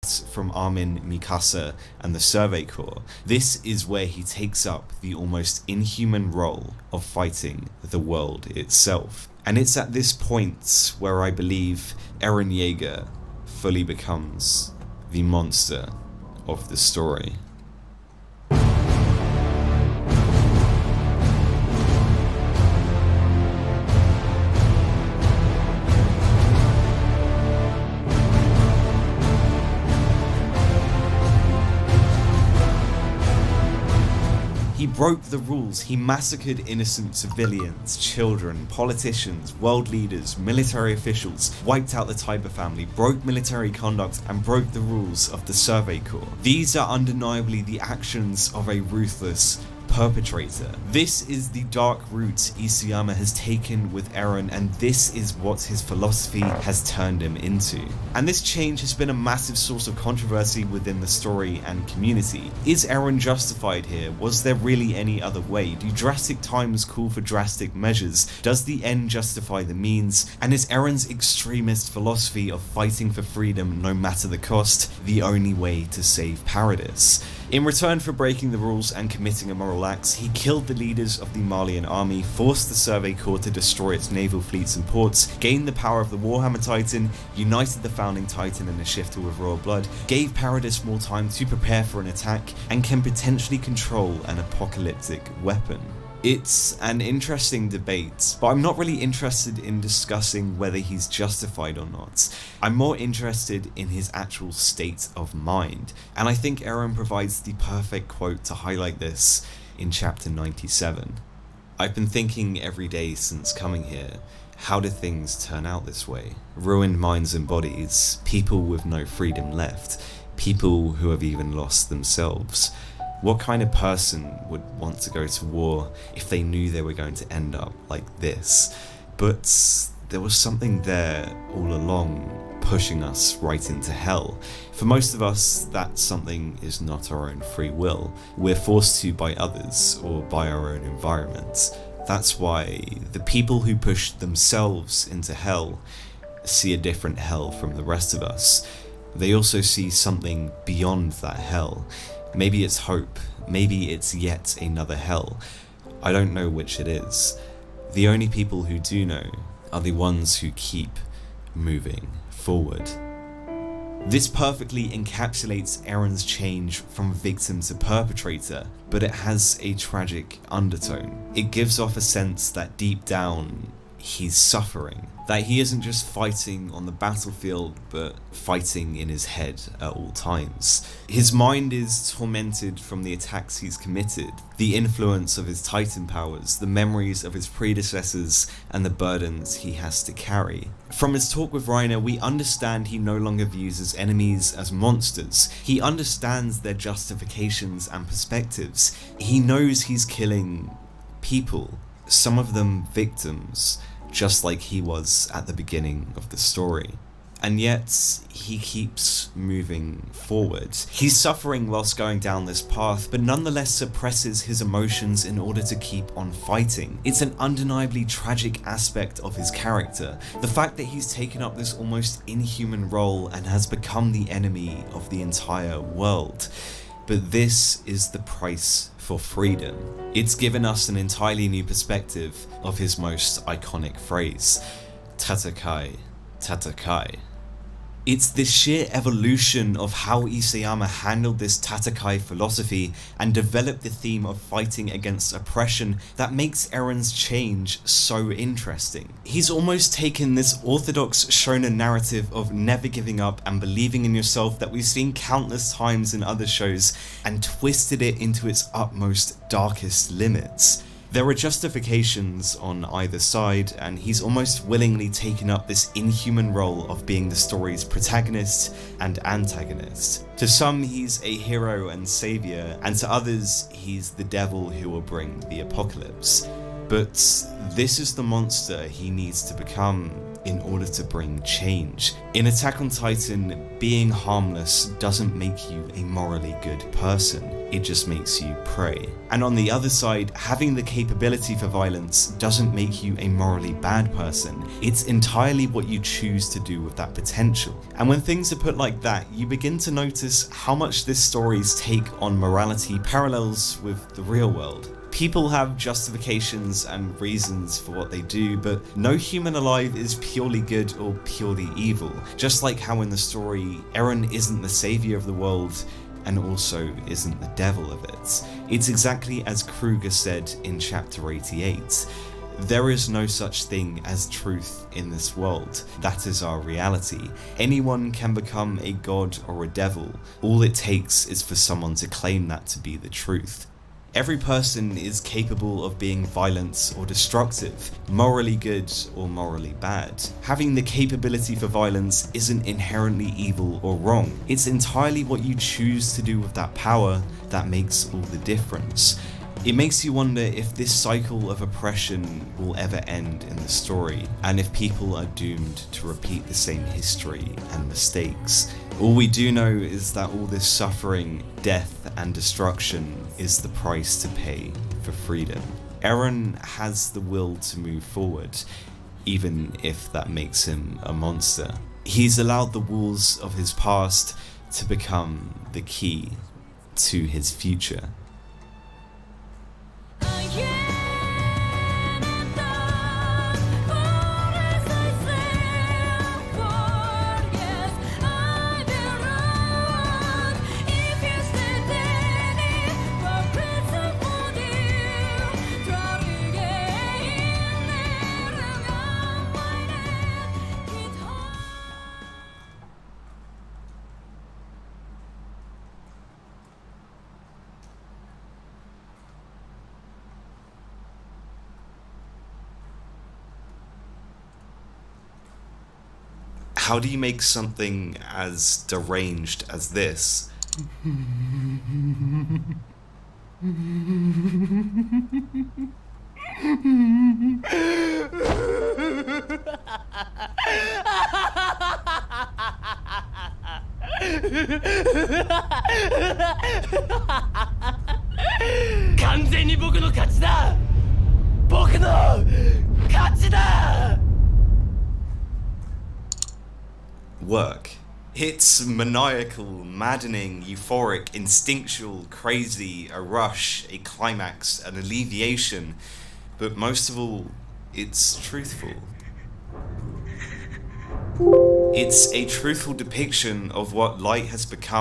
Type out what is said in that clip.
left from Armin, Mikasa, and the Survey Corps, this is where he takes up the almost inhuman role of fighting the world itself. And it's at this point where I believe Eren Yeager fully becomes the monster of the story. He broke the rules, he massacred innocent civilians, children, politicians, world leaders, military officials, wiped out the Tiber family, broke military conduct, and broke the rules of the Survey Corps. These are undeniably the actions of a ruthless perpetrator. This is the dark route Isayama has taken with Eren, and this is what his philosophy has turned him into. And this change has been a massive source of controversy within the story and community. Is Eren justified here? Was there really any other way? Do drastic times call for drastic measures? Does the end justify the means? And is Eren's extremist philosophy of fighting for freedom no matter the cost the only way to save Paradis? In return for breaking the rules and committing immoral acts, he killed the leaders of the Malian army, forced the Survey Corps to destroy its naval fleets and ports, gained the power of the Warhammer Titan, united the founding Titan in a shifter with royal blood, gave Paradis more time to prepare for an attack, and can potentially control an apocalyptic weapon. It's an interesting debate, but I'm not really interested in discussing whether he's justified or not. I'm more interested in his actual state of mind, and I think Eren provides the perfect quote to highlight this in chapter 97. I've been thinking every day since coming here, how do things turn out this way? Ruined minds and bodies, people with no freedom left, people who have even lost themselves. What kind of person would want to go to war if they knew they were going to end up like this? But there was something there all along, pushing us right into hell. For most of us, that something is not our own free will. We're forced to by others or by our own environment. That's why the people who push themselves into hell see a different hell from the rest of us. They also see something beyond that hell. Maybe it's hope, maybe it's yet another hell. I don't know which it is. The only people who do know are the ones who keep moving forward. This perfectly encapsulates Eren's change from victim to perpetrator, but it has a tragic undertone. It gives off a sense that deep down, he's suffering. That he isn't just fighting on the battlefield, but fighting in his head at all times. His mind is tormented from the attacks he's committed, the influence of his Titan powers, the memories of his predecessors, and the burdens he has to carry. From his talk with Reiner, we understand he no longer views his enemies as monsters. He understands their justifications and perspectives. He knows he's killing people, some of them victims, just like he was at the beginning of the story. And yet, he keeps moving forward. He's suffering whilst going down this path, but nonetheless suppresses his emotions in order to keep on fighting. It's an undeniably tragic aspect of his character. The fact that he's taken up this almost inhuman role and has become the enemy of the entire world. But this is the price for freedom. It's given us an entirely new perspective of his most iconic phrase, Tatakai, Tatakai. It's this sheer evolution of how Isayama handled this Tatakai philosophy and developed the theme of fighting against oppression that makes Eren's change so interesting. He's almost taken this orthodox shonen narrative of never giving up and believing in yourself that we've seen countless times in other shows and twisted it into its utmost darkest limits. There are justifications on either side, and he's almost willingly taken up this inhuman role of being the story's protagonist and antagonist. To some, he's a hero and savior, and to others, he's the devil who will bring the apocalypse. But this is the monster he needs to become in order to bring change. In Attack on Titan, being harmless doesn't make you a morally good person, it just makes you prey. And on the other side, having the capability for violence doesn't make you a morally bad person, it's entirely what you choose to do with that potential. And when things are put like that, you begin to notice how much this story's take on morality parallels with the real world. People have justifications and reasons for what they do, but no human alive is purely good or purely evil. Just like how in the story, Eren isn't the savior of the world and also isn't the devil of it. It's exactly as Kruger said in chapter 88. There is no such thing as truth in this world. That is our reality. Anyone can become a god or a devil. All it takes is for someone to claim that to be the truth. Every person is capable of being violent or destructive, morally good or morally bad. Having the capability for violence isn't inherently evil or wrong. It's entirely what you choose to do with that power that makes all the difference. It makes you wonder if this cycle of oppression will ever end in the story, and if people are doomed to repeat the same history and mistakes. All we do know is that all this suffering, death and destruction is the price to pay for freedom. Eren has the will to move forward, even if that makes him a monster. He's allowed the walls of his past to become the key to his future. How do you make something as deranged as this? Work. It's maniacal, maddening, euphoric, instinctual, crazy, a rush, a climax, an alleviation, but most of all, it's truthful. It's a truthful depiction of what light has become